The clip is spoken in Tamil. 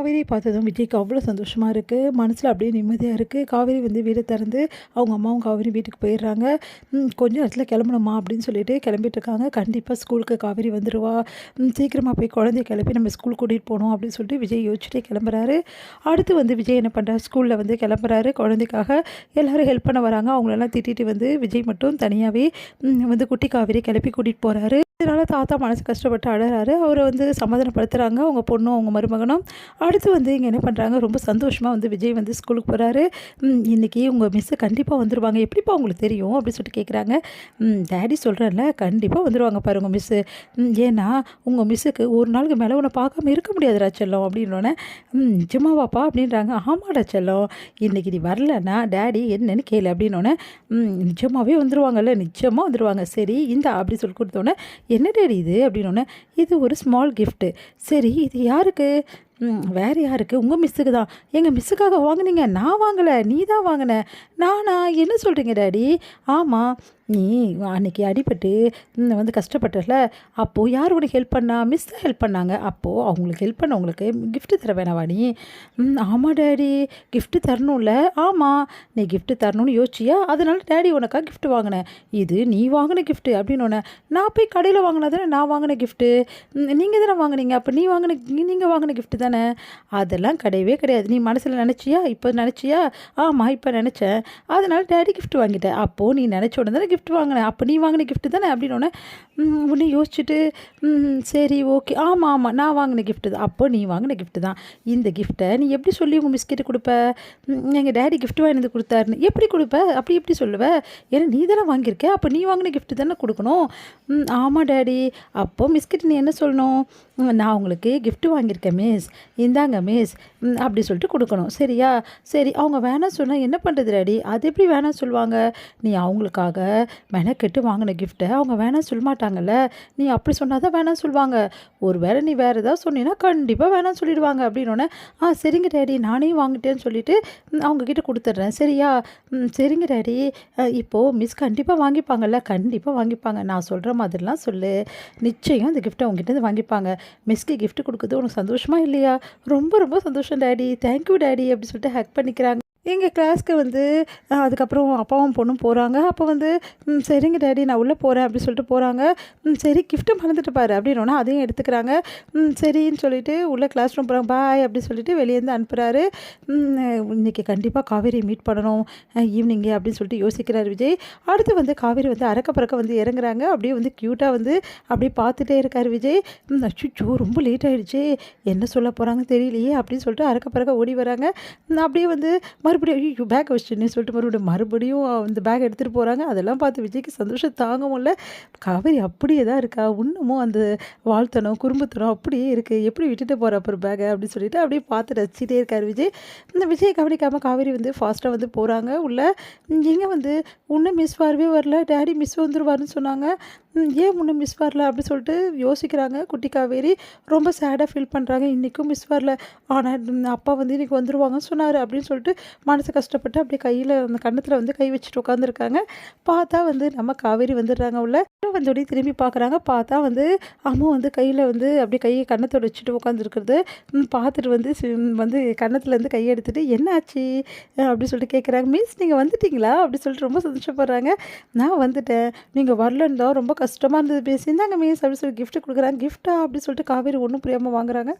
காவேரியை பார்த்ததும் விஜய்க்கு அவ்வளோ சந்தோஷமா இருக்குது. மனசில அப்படியே நிம்மதியா இருக்குது. காவேரி வந்து வீட திறந்து அவங்க அம்மாவும் காவேரியும் வீட்டுக்கு போயிடுறாங்க. கொஞ்ச நேரத்தில கிளம்பணுமா அப்படின்னு சொல்லிட்டு கிளம்பிட்டுருக்காங்க. கண்டிப்பா ஸ்கூலுக்கு காவேரி வந்துருவா. சீக்கிரமா போய் குழந்தைய கிளப்பி நம்ம ஸ்கூல் கூட்டிகிட்டு போணும் அப்படின்னு சொல்லிட்டு விஜய் யோசிச்சுட்டே கிளம்புறாரு. அடுத்து வந்து விஜய் என்ன பண்ணுறாரு, ஸ்கூலில் வந்து கிளம்புறாரு. குழந்தைக்காக எல்லோரும் ஹெல்ப் பண்ண வராங்க. அவங்களெல்லாம் திட்டிட்டு வந்து விஜய் மட்டும் தனியாகவே வந்து குட்டி காவேரி கிளப்பி கூட்டிகிட்டு போகிறாரு. இதனால தாத்தா மனசு கஷ்டப்பட்டு அழறாரு. அவரை வந்து சமாதானப்படுத்துகிறாங்க அவங்க பொண்ணும் அவங்க மருமகனும். அடுத்து வந்து இங்கே என்ன பண்ணுறாங்க, ரொம்ப சந்தோஷமாக வந்து விஜய் வந்து ஸ்கூலுக்கு போகிறாரு. இன்றைக்கி உங்கள் மிஸ்ஸு கண்டிப்பாக வந்துடுவாங்க, எப்படிப்பா உங்களுக்கு தெரியும் அப்படின்னு சொல்லிட்டு கேட்குறாங்க. டேடி சொல்கிறேன்ல, கண்டிப்பாக வந்துடுவாங்க பாரு உங்கள் மிஸ்ஸு. ஏன்னா உங்கள் மிஸ்ஸுக்கு ஒரு நாளுக்கு மேலே உன்னை பார்க்காம இருக்க முடியாதுடா செல்லம் அப்படின்னோடனே, நிஜமாவாப்பா அப்படின்றாங்க. ஆமாடா செல்லம், இன்றைக்கி நீ வரலன்னா டேடி என்னன்னு கேளு அப்படின்னோடனே, நிஜமாகவே வந்துடுவாங்கல்ல, நிஜமாக வந்துடுவாங்க, சரி இந்தா அப்படி சொல்லி கொடுத்தோன்னே, என்ன டேடி இது அப்படின்னோடனே, இது ஒரு ஸ்மால் கிஃப்ட்டு. சரி இது யாருக்கு? வேறு யாருக்கு? உங்கள் மிஸ்ஸுக்கு தான். எங்கள் மிஸ்ஸுக்காக வாங்குனீங்க? நான் வாங்கலை, நீ தான் வாங்கின. நானா? என்ன சொல்கிறீங்க டேடி? ஆமாம், நீ அன்றைக்கி அடிபட்டு வந்து கஷ்டப்பட்டல, அப்போது யார் உனக்கு ஹெல்ப் பண்ணா? மிஸ் தான் ஹெல்ப் பண்ணாங்க. அப்போது அவங்களுக்கு ஹெல்ப் பண்ணவங்களுக்கு கிஃப்ட்டு தர வேணாவா நீ? ஆமாம் டேடி, கிஃப்ட்டு தரணும்ல. ஆமாம், நீ கிஃப்ட்டு தரணும்னு யோசிச்சியா, அதனால டேடி உனக்காக கிஃப்ட் வாங்கினேன். இது நீ வாங்கின கிஃப்ட்டு அப்படின்னோடனே, நான் போய் கடையில் வாங்கினா தானே நான் வாங்கின கிஃப்ட்டு, நீங்கள் தானே வாங்கினீங்க, அப்போ நீங்கள் வாங்கின கிஃப்ட்டு தானே. அதெல்லாம் கிடையவே கிடையாது. நீ மனசில் நினச்சியா, இப்போ நினச்சியா? ஆமாம் இப்போ நினச்சேன், அதனால டேடி கிஃப்ட் வாங்கிட்டேன். அப்போது நீ நினச்ச உடனே தானே கிஃப்ட் வாங்கினேன், அப்போ நீ வாங்கின கிஃப்ட்டு தானே அப்படின்னோடனே, உடனே யோசிச்சுட்டு சரி ஓகே, ஆமாம் நான் வாங்கின கிஃப்ட்டு தான். அப்போ நீ வாங்கின கிஃப்ட்டு தான். இந்த கிஃப்ட்டை நீ எப்படி சொல்லி உங்கள் மிஸ்கிட்ட கொடுப்ப? எங்கள் டேடி கிஃப்ட் வாங்கி வந்து கொடுத்தாருன்னு எப்படி கொடுப்ப? அப்படி எப்படி சொல்லுவ? ஏன்னா நீ தானே வாங்கியிருக்க, அப்போ நீ வாங்கின கிஃப்ட்டு தானே கொடுக்கணும். ஆமாம் டேடி. அப்போ மிஸ்கிட்ட நீ என்ன சொல்லணும்? நான் உங்களுக்கு கிஃப்ட் வாங்கியிருக்கேன் மிஸ், இந்தாங்க மிஸ் அப்படி சொல்லிட்டு கொடுக்கணும், சரியா? சரி அவங்க வேணாம் சொன்னால் என்ன பண்ணுறது டேடி? அது எப்படி வேணாம் சொல்லுவாங்க? நீ அவங்களுக்காக மெனக்கெட்டு வாங்கின கிஃப்ட்டை அவங்க வேணாம் சொல்ல மாட்டாங்கல்ல. நீ அப்படி சொன்னால் தான் வேணாம் சொல்லுவாங்க. ஒரு வேளை நீ வேறு ஏதாவது சொன்னீங்கன்னா கண்டிப்பாக வேணாம் சொல்லிடுவாங்க அப்படின்னோடனே, சரிங்க டேடி நானே வாங்கிட்டேன்னு சொல்லிவிட்டு அவங்கக்கிட்ட கொடுத்துட்றேன், சரியா? சரிங்க டேடி. இப்போது மிஸ் கண்டிப்பாக வாங்கிப்பாங்கல்ல? கண்டிப்பாக வாங்கிப்பாங்க, நான் சொல்கிற மாதிரிலாம் சொல்லு, நிச்சயம் இந்த கிஃப்ட்டை அவங்ககிட்ட வாங்கிப்பாங்க. மிஸ்க்கு கிஃப்ட் கொடுக்குறது உனக்கு சந்தோஷமா இல்லையா? ரொம்ப ரொம்ப சந்தோஷம் டேடி, தேங்க்யூ டேடி அப்படி சொல்லிட்டு ஹக் பண்ணிக்கிறாங்க. எங்கள் கிளாஸ்க்கு வந்து அதுக்கப்புறம் அப்பாவும் பொண்ணும் போகிறாங்க. அப்போ வந்து சரிங்க டேடி நான் உள்ளே போகிறேன் அப்படி சொல்லிட்டு போகிறாங்க. சரி கிஃப்ட்டை மறந்துட்டு பாரு அப்படின்னோன்னா அதையும் எடுத்துக்கிறாங்க. சரின்னு சொல்லிட்டு உள்ளே கிளாஸ் ரூம் போகிறாங்க. பாய் அப்படி சொல்லிட்டு வெளியேருந்து அனுப்புகிறாரு. இன்றைக்கி கண்டிப்பாக காவேரியை மீட் பண்ணணும் ஈவினிங்கே அப்படின்னு சொல்லிட்டு யோசிக்கிறார் விஜய். அடுத்து வந்து காவேரி வந்து அறக்க பறக்க வந்து இறங்குறாங்க. அப்படியே வந்து க்யூட்டாக வந்து அப்படியே பார்த்துட்டே இருக்கார் விஜய். அச்சோ ரொம்ப லேட் ஆகிடுச்சு, என்ன சொல்ல போகிறாங்க தெரியலையே அப்படின்னு சொல்லிட்டு அறக்க பறக்க ஓடி வராங்க. அப்படியே வந்து மறுபடியும் ஐயோ பேக் வச்சுன்னு சொல்லிட்டு மறுபடியும் அந்த பேக் எடுத்துகிட்டு போகிறாங்க. அதெல்லாம் பார்த்து விஜய்க்கு சந்தோஷம் தாங்க முடியல. காவேரி அப்படியே தான் இருக்கா, இன்னமும் அந்த வாழ்த்தனம் குறும்புத்தனம் அப்படியே இருக்குது, எப்படி விட்டுட்டு போகிற அப்புறம் பேக்கை அப்படின்னு சொல்லிட்டு அப்படியே பார்த்து ரசிச்சிட்டே இருக்கார் விஜய். இந்த விஜயை கவனிக்காமல் காவேரி வந்து ஃபாஸ்ட்டாக வந்து போகிறாங்க உள்ள. எங்கே வந்து இன்னும் மிஸ் வரவே வரல, டேடி மிஸ் வந்துருவாருன்னு சொன்னாங்க, ஏன் முன்னே மிஸ் வரல அப்படி சொல்லிட்டு யோசிக்கிறாங்க குட்டி காவேரி. ரொம்ப சேடாக ஃபீல் பண்ணுறாங்க, இன்றைக்கும் மிஸ் வரல, ஆனால் அப்பா வந்து இன்றைக்கி வந்துடுவாங்கன்னு சொன்னார் அப்படின்னு சொல்லிட்டு மனசு கஷ்டப்பட்டு அப்படியே கையில் அந்த கன்னத்தில் வந்து கை வச்சுட்டு உட்காந்துருக்காங்க. பார்த்தா வந்து நம்ம காவேரி வந்துடுறாங்க உள்ள. வந்தோடனே திரும்பி பார்க்குறாங்க, பார்த்தா வந்து அம்மா வந்து கையில் வந்து அப்படியே கையை கன்னத்தோடு வச்சுட்டு உட்காந்துருக்குறது பார்த்துட்டு வந்து வந்து கன்னத்துலேருந்து கையை எடுத்துகிட்டு என்ன ஆச்சு அப்படி சொல்லிட்டு கேட்குறாங்க. மிஸ் நீங்கள் வந்துட்டீங்களா அப்படி சொல்லிட்டு ரொம்ப சந்தோஷப்படுறாங்க. நான் வந்துட்டேன், நீங்கள் வரலன்னு தான் ரொம்ப கஷ்டமாக இருந்தது மிஸ், இந்தாங்க மிஸ் அப்படி சொல்லி கிஃப்ட் கொடுக்குறாங்க. கிஃப்ட்டா அப்படி சொல்லிட்டு காவேரி ஒன்றும் புரியாமல் வாங்குறாங்க.